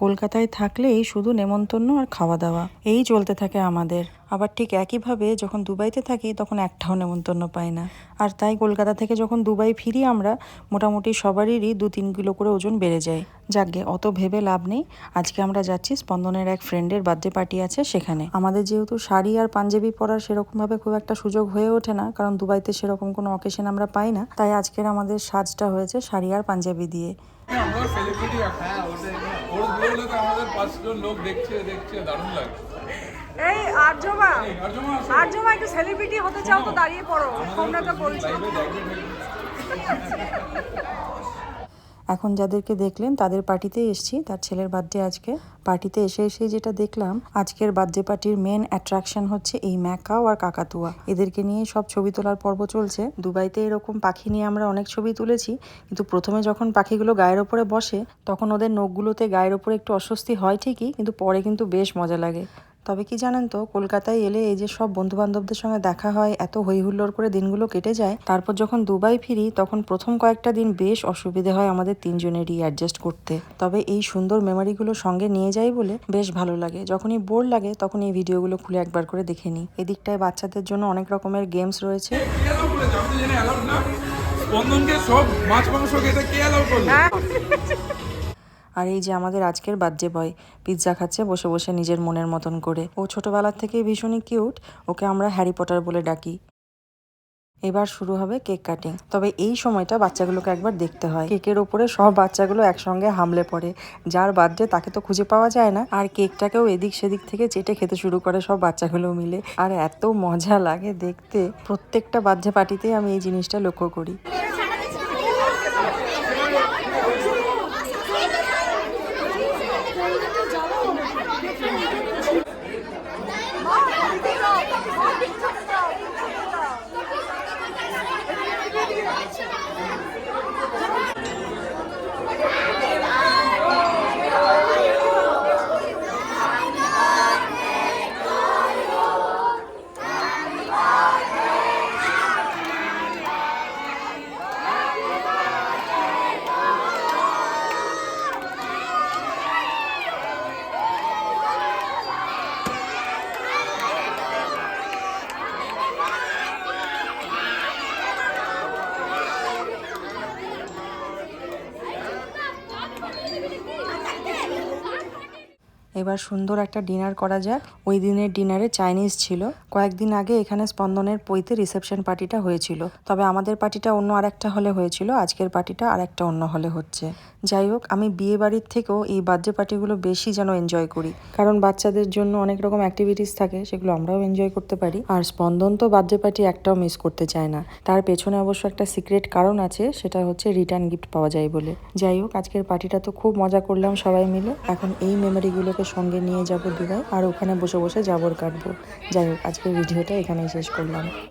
কলকাতায় থাকলেই শুধু নেমন্তন্ন আর খাওয়া দাওয়া এই চলতে থাকে আমাদের। আবার ঠিক একইভাবে যখন দুবাইতে থাকি তখন একটাও নেমন্তন্ন পাই না। আর তাই কলকাতা থেকে যখন দুবাই ফিরি আমরা মোটামুটি সবারই 2-3 কিলো করে ওজন বেড়ে যায়। যাকগে অত ভেবে লাভ নেই। আজকে আমরা যাচ্ছি স্পন্দনের এক ফ্রেন্ডের বার্থডে পার্টি আছে সেখানে। আমাদের যেহেতু শাড়ি আর পাঞ্জাবি পরার সেরকমভাবে খুব একটা সুযোগ হয়ে ওঠে না, কারণ দুবাইতে সেরকম কোনো অকেশন আমরা পাই না, তাই আজকের আমাদের সাজটা হয়েছে শাড়ি আর পাঞ্জাবি দিয়ে। আমরা সেলিব্রিটি ওর বিয়েতে আমাদের 5 জন লোক দেখছে দারুণ লাগে। এই আর্যমা একটু সেলিব্রিটি হতে চাও তো দাঁড়িয়ে পড়ো, তোমরা তো বলছো। এখন যাদেরকে দেখলেন তাদের পার্টিতেই এসেছি, তার ছেলের বার্থডে আজকে। পার্টিতে এসে যেটা দেখলাম, আজকের বার্থডে পার্টির মেন অ্যাট্রাকশন হচ্ছে এই ম্যাকাও আর কাকাতুয়া। এদেরকে নিয়ে সব ছবি তোলার পর্ব চলছে। দুবাইতে এরকম পাখি নিয়ে আমরা অনেক ছবি তুলেছি, কিন্তু প্রথমে যখন পাখিগুলো গায়ের ওপরে বসে তখন ওদের নখগুলোতে গায়ের ওপরে একটু অস্বস্তি হয় ঠিকই, কিন্তু পরে কিন্তু বেশ মজা লাগে। তবে কি জানেন তো, কলকাতায় এলে এই যে সব বন্ধু বান্ধবদের সঙ্গে দেখা হয়, এত হই হুল্লোড় করে দিনগুলো কেটে যায়। তারপর যখন দুবাই ফিরি তখন প্রথম কয়েকটা দিন বেশ অসুবিধে হয় আমাদের তিনজনেরই অ্যাডজাস্ট করতে। তবে এই সুন্দর মেমোরিগুলো সঙ্গে নিয়ে যাই বলে বেশ ভালো লাগে। যখনই বোর লাগে তখন এই ভিডিওগুলো খুলে একবার করে দেখে নিই। এদিকটায় বাচ্চাদের জন্য অনেক রকমের গেমস রয়েছে। আর এই যে আমাদের আজকের বার্থডে বয় পিৎজা খাচ্ছে বসে বসে নিজের মনের মতন করে। ও ছোটবেলার থেকেই ভীষণই কিউট, ওকে আমরা হ্যারি পটার বলে ডাকি। এবার শুরু হবে কেক কাটিং। তবে এই সময়টা বাচ্চাগুলোকে একবার দেখতে হয়। কেকের ওপরে সব বাচ্চাগুলো একসঙ্গে হামলে পড়ে। যার বার্থডে তাকে তো খুঁজে পাওয়া যায় না, আর কেকটাকেও এদিক সেদিক থেকে চেটে খেতে শুরু করে সব বাচ্চাগুলো মিলে। আর এত মজা লাগে দেখতে। প্রত্যেকটা বার্থডে পার্টিতে আমি এই জিনিসটা লক্ষ্য করি। এবার সুন্দর একটা ডিনার করা যাক। ওই দিনের ডিনারে চাইনিজ ছিল। কয়েকদিন আগে এখানে স্পন্দনের পৈতে রিসেপশন পার্টিটা হয়েছিল, তবে আমাদের পার্টিটা অন্য আরেকটা হলে হয়েছিল, আজকের পার্টিটা আরেকটা অন্য হলে হচ্ছে। যাই হোক, আমি বিয়ে বাড়ির থেকেও এই বার্থডে পার্টিগুলো বেশি যেন এনজয় করি, কারণ বাচ্চাদের জন্য অনেক রকম অ্যাক্টিভিটিস থাকে, সেগুলো আমরাও এনজয় করতে পারি। আর স্পন্দন তো বার্থডে পার্টি একটাও মিস করতে চায় না। তার পেছনে অবশ্য একটা সিক্রেট কারণ আছে, সেটা হচ্ছে রিটার্ন গিফট পাওয়া যায় বলে। যাই হোক, আজকের পার্টিটা তো খুব মজা করলাম সবাই মিলে। এখন এই মেমোরিগুলোকে সঙ্গে নিয়ে যাব দুবাই, আর ওখানে বসে বসে জাবর কাটবো। যাই হোক, আজকের ভিডিওটা এখানেই শেষ করলাম।